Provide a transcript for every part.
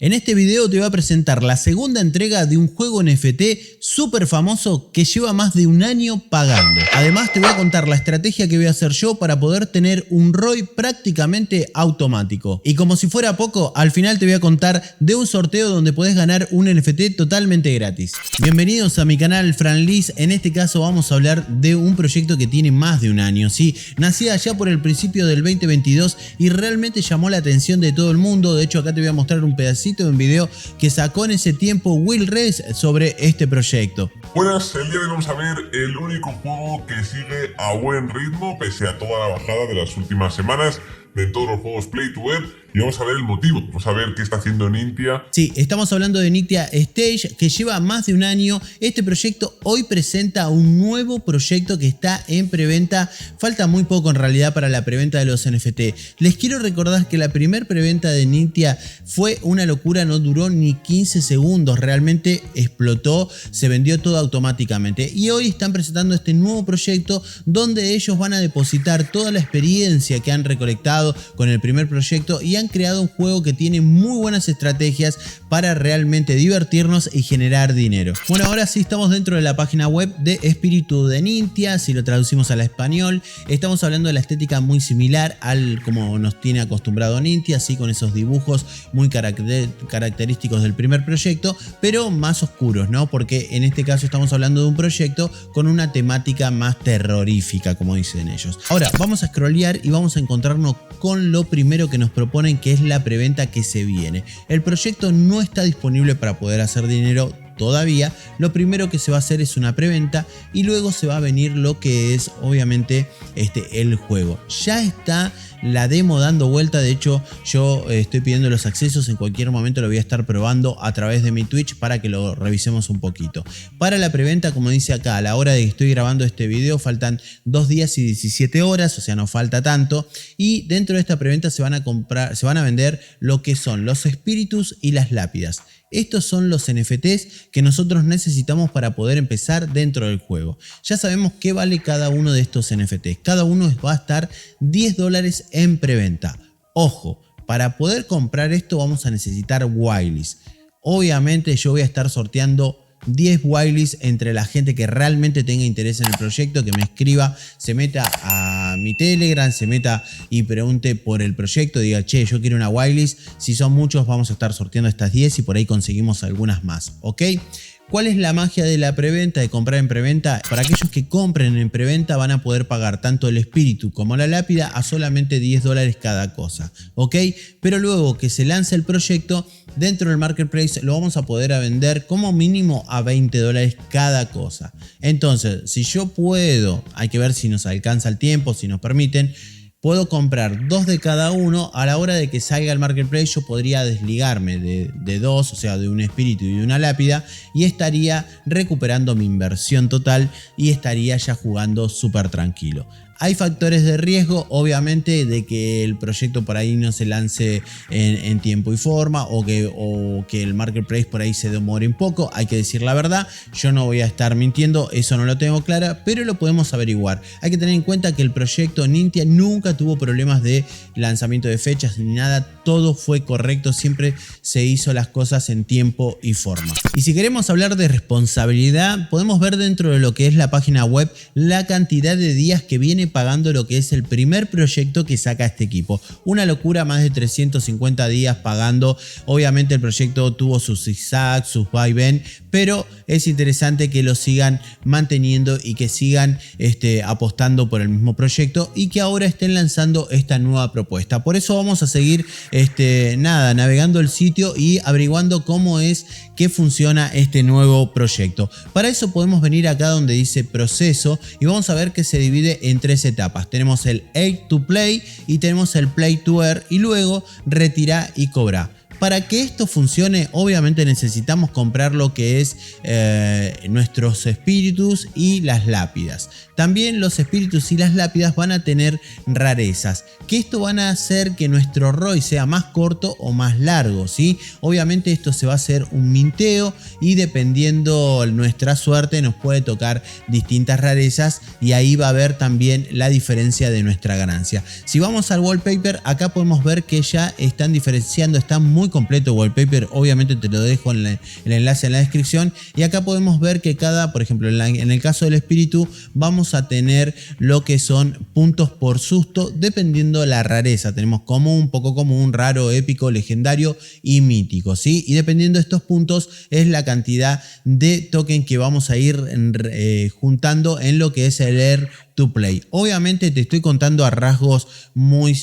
En este video te voy a presentar la segunda entrega de un juego NFT súper famoso que lleva más de un año pagando. Además te voy a contar la estrategia que voy a hacer yo para poder tener un ROI prácticamente automático. Y como si fuera poco, al final te voy a contar de un sorteo donde podés ganar un NFT totalmente gratis. Bienvenidos a mi canal Franlis. En este caso vamos a hablar de un proyecto que tiene más de un año. ¿Sí? Nacía allá por el principio del 2022 y realmente llamó la atención de todo el mundo. De hecho acá te voy a mostrar un pedacito de un video que sacó en ese tiempo Will Reyes sobre este proyecto. Buenas, el día de hoy vamos a ver el único juego que sigue a buen ritmo pese a toda la bajada de las últimas semanas de todos los juegos Play to Earn, y vamos a ver el motivo, vamos a ver qué está haciendo Nithya. Sí, estamos hablando de Nithya Stage, que lleva más de un año. Este proyecto hoy presenta un nuevo proyecto que está en preventa. Falta muy poco en realidad para la preventa de los NFT. Les quiero recordar que la primera preventa de Nithya fue una locura, no duró ni 15 segundos, realmente explotó, se vendió todo automáticamente. Y hoy están presentando este nuevo proyecto donde ellos van a depositar toda la experiencia que han recolectado con el primer proyecto y han creado un juego que tiene muy buenas estrategias para realmente divertirnos y generar dinero. Bueno, ahora sí estamos dentro de la página web de Espíritu de Nithya. Si lo traducimos al español, estamos hablando de la estética muy similar al como nos tiene acostumbrado Nithya, así con esos dibujos muy característicos del primer proyecto, pero más oscuros, ¿no? Porque en este caso estamos hablando de un proyecto con una temática más terrorífica, como dicen ellos. Ahora vamos a scrollear y vamos a encontrarnos con lo primero que nos proponen, que es la preventa que se viene. El proyecto no está disponible para poder hacer dinero todavía. Lo primero que se va a hacer es una preventa y luego se va a venir lo que es obviamente el juego. Ya está la demo dando vuelta. De hecho yo estoy pidiendo los accesos, en cualquier momento lo voy a estar probando a través de mi Twitch para que lo revisemos un poquito. Para la preventa, como dice acá, a la hora de que estoy grabando este video faltan 2 días y 17 horas, o sea no falta tanto, y dentro de esta preventa se van a vender lo que son los espíritus y las lápidas. Estos son los NFTs que nosotros necesitamos para poder empezar dentro del juego. Ya sabemos qué vale cada uno de estos NFTs. Cada uno va a estar $10 en preventa. Ojo, para poder comprar esto vamos a necesitar Wildys. Obviamente yo voy a estar sorteando 10 Wildys entre la gente que realmente tenga interés en el proyecto, que me escriba, se meta a mi Telegram, se meta y pregunte por el proyecto, diga, che, yo quiero una Wildys. Si son muchos vamos a estar sorteando estas 10 y por ahí conseguimos algunas más, ¿ok? ¿Cuál es la magia de la preventa, de comprar en preventa? Para aquellos que compren en preventa van a poder pagar tanto el espíritu como la lápida a solamente $10 cada cosa, ¿ok? Pero luego que se lance el proyecto, dentro del marketplace lo vamos a poder vender como mínimo a $20 cada cosa. Entonces, si yo puedo, hay que ver si nos alcanza el tiempo, si nos permiten, puedo comprar 2 de cada uno. A la hora de que salga el marketplace yo podría desligarme de 2, o sea de un espíritu y de una lápida, y estaría recuperando mi inversión total y estaría ya jugando súper tranquilo. Hay factores de riesgo, obviamente, de que el proyecto por ahí no se lance en tiempo y forma o que el marketplace por ahí se demore un poco. Hay que decir la verdad, yo no voy a estar mintiendo, eso no lo tengo clara, pero lo podemos averiguar. Hay que tener en cuenta que el proyecto Nithya nunca tuvo problemas de lanzamiento de fechas ni nada, todo fue correcto, siempre se hizo las cosas en tiempo y forma. Y si queremos hablar de responsabilidad, podemos ver dentro de lo que es la página web la cantidad de días que viene pagando lo que es el primer proyecto que saca este equipo. Una locura, más de 350 días pagando. Obviamente el proyecto tuvo sus zigzags, sus vaivén, pero es interesante que lo sigan manteniendo y que sigan apostando por el mismo proyecto y que ahora estén lanzando esta nueva propuesta. Por eso vamos a seguir navegando el sitio y averiguando cómo es que funciona este nuevo proyecto. Para eso podemos venir acá donde dice proceso y vamos a ver que se divide en 3 etapas. Tenemos el Aid to Play y tenemos el Play to Earn y luego retira y cobra. Para que esto funcione, obviamente necesitamos comprar lo que es nuestros espíritus y las lápidas. También los espíritus y las lápidas van a tener rarezas, que esto van a hacer que nuestro ROI sea más corto o más largo, ¿sí? Obviamente esto se va a hacer un minteo y dependiendo nuestra suerte nos puede tocar distintas rarezas y ahí va a haber también la diferencia de nuestra ganancia. Si vamos al wallpaper, acá podemos ver que ya están diferenciando, están muy completo wallpaper, obviamente te lo dejo en el enlace en la descripción. Y acá podemos ver que por ejemplo, en el caso del espíritu, vamos a tener lo que son puntos por susto, dependiendo la rareza. Tenemos común, poco común, raro, épico, legendario y mítico, ¿sí? Y dependiendo de estos puntos es la cantidad de token que vamos a ir juntando en lo que es el Air to Play. Obviamente te estoy contando a rasgos muy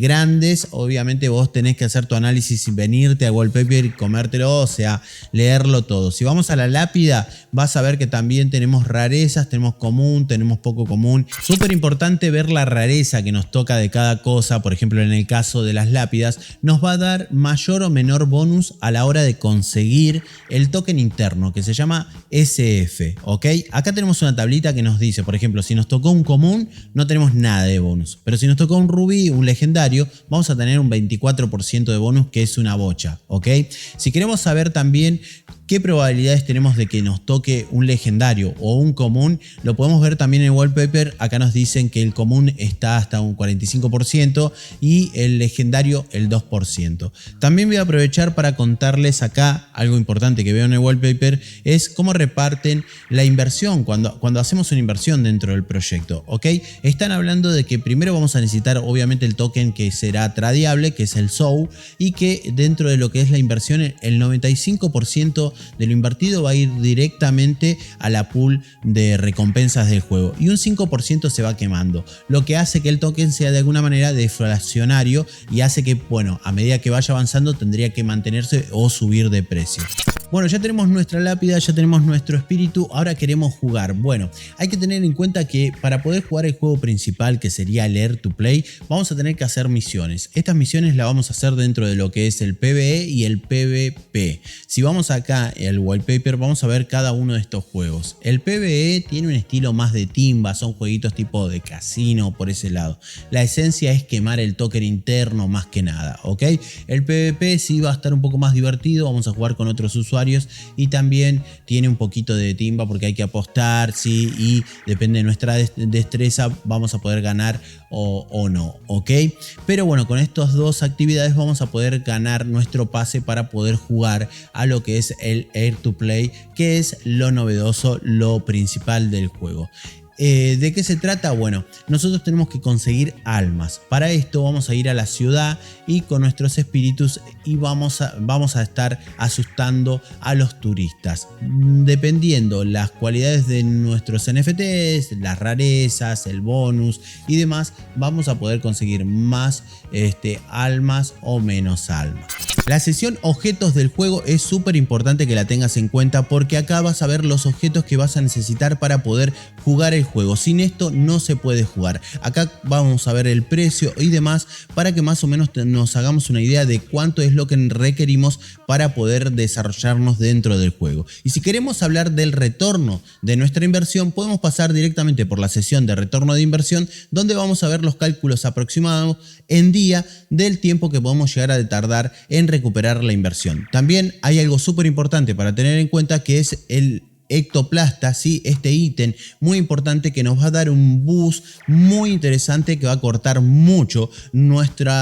grandes. Obviamente vos tenés que hacer tu análisis y venirte al wallpaper y comértelo, o sea, leerlo todo. Si vamos a la lápida, vas a ver que también tenemos rarezas, tenemos común, tenemos poco común. Súper importante ver la rareza que nos toca de cada cosa. Por ejemplo, en el caso de las lápidas, nos va a dar mayor o menor bonus a la hora de conseguir el token interno que se llama SF, ¿ok? Acá tenemos una tablita que nos dice, por ejemplo, si nos tocó un común, no tenemos nada de bonus. Pero si nos tocó un rubí, un legendario, vamos a tener un 24% de bonus, que es una bocha, ¿ok? Si queremos saber también qué probabilidades tenemos de que nos toque un legendario o un común, lo podemos ver también en el wallpaper. Acá nos dicen que el común está hasta un 45% y el legendario el 2%. También voy a aprovechar para contarles acá algo importante que veo en el wallpaper, es cómo reparten la inversión cuando hacemos una inversión dentro del proyecto, ¿ok? Están hablando de que primero vamos a necesitar obviamente el token que será tradeable, que es el SOU, y que dentro de lo que es la inversión, el 95% de lo invertido va a ir directamente a la pool de recompensas del juego y un 5% se va quemando, lo que hace que el token sea de alguna manera deflacionario y hace que, bueno, a medida que vaya avanzando tendría que mantenerse o subir de precio. Bueno, ya tenemos nuestra lápida, ya tenemos nuestro espíritu, ahora queremos jugar. Bueno, hay que tener en cuenta que para poder jugar el juego principal, que sería el Air to Play, vamos a tener que hacer misiones. Estas misiones las vamos a hacer dentro de lo que es el PvE y el PvP. Si vamos acá al wallpaper, vamos a ver cada uno de estos juegos. El PvE tiene un estilo más de timba, son jueguitos tipo de casino por ese lado. La esencia es quemar el token interno más que nada, ¿ok? El PvP sí va a estar un poco más divertido, vamos a jugar con otros usuarios y también tiene un poquito de timba porque hay que apostar, sí, y depende de nuestra destreza vamos a poder ganar o no, ¿ok? Pero bueno, con estas dos actividades vamos a poder ganar nuestro pase para poder jugar a lo que es el Air to Play, que es lo novedoso, lo principal del juego. ¿De qué se trata? Bueno, nosotros tenemos que conseguir almas. Para esto vamos a ir a la ciudad y con nuestros espíritus y vamos a estar asustando a los turistas. Dependiendo las cualidades de nuestros NFTs, las rarezas, el bonus y demás, vamos a poder conseguir más almas o menos almas. La sesión objetos del juego es súper importante que la tengas en cuenta porque acá vas a ver los objetos que vas a necesitar para poder jugar el juego. Sin esto no se puede jugar. Acá vamos a ver el precio y demás para que más o menos nos hagamos una idea de cuánto es lo que requerimos para poder desarrollarnos dentro del juego. Y si queremos hablar del retorno de nuestra inversión, podemos pasar directamente por la sesión de retorno de inversión, donde vamos a ver los cálculos aproximados en día del tiempo que podemos llegar a tardar en recuperar la inversión. También hay algo súper importante para tener en cuenta, que es el ectoplasta, ¿sí? Este ítem muy importante que nos va a dar un boost muy interesante que va a cortar mucho nuestro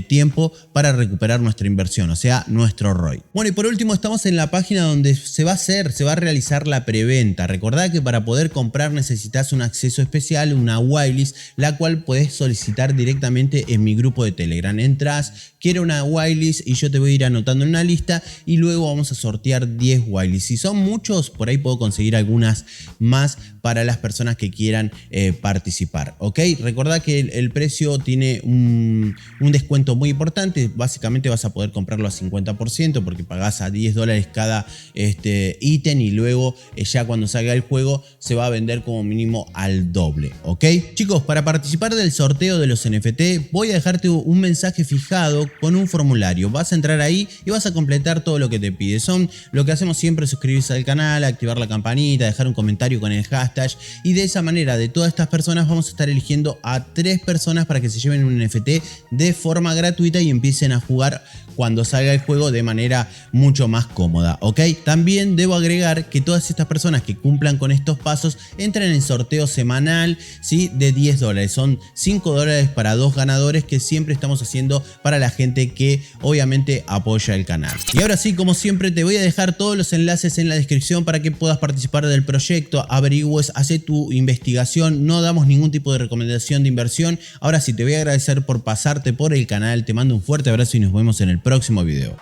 tiempo para recuperar nuestra inversión, o sea, nuestro ROI. Bueno, y por último estamos en la página donde se va a realizar la preventa. Recordad que para poder comprar necesitas un acceso especial, una whitelist, la cual puedes solicitar directamente en mi grupo de Telegram. Entras, quiero una whitelist y yo te voy a ir anotando en una lista y luego vamos a sortear 10 whitelists. Si son muchos, por ahí puedo conseguir algunas más para las personas que quieran participar, ¿ok? Recordad que el precio tiene un descuento muy importante. Básicamente vas a poder comprarlo a 50% porque pagás a $10 cada ítem y luego ya cuando salga el juego se va a vender como mínimo al doble, ¿ok? Chicos, para participar del sorteo de los NFT voy a dejarte un mensaje fijado con un formulario. Vas a entrar ahí y vas a completar todo lo que te pide. Son lo que hacemos siempre: suscribirse al canal, activar la campanita, dejar un comentario con el hashtag, y de esa manera de todas estas personas vamos a estar eligiendo a 3 personas para que se lleven un NFT de forma gratuita y empiecen a jugar cuando salga el juego de manera mucho más cómoda, ¿ok? También debo agregar que todas estas personas que cumplan con estos pasos entran en sorteo semanal, ¿sí? De $10. Son $5 para 2 ganadores que siempre estamos haciendo para la gente que obviamente apoya el canal. Y ahora sí, como siempre, te voy a dejar todos los enlaces en la descripción para que puedas participar del proyecto, averigües, hace tu investigación. No damos ningún tipo de recomendación de inversión. Ahora sí, te voy a agradecer por pasarte por el canal, te mando un fuerte abrazo y nos vemos en el próximo video.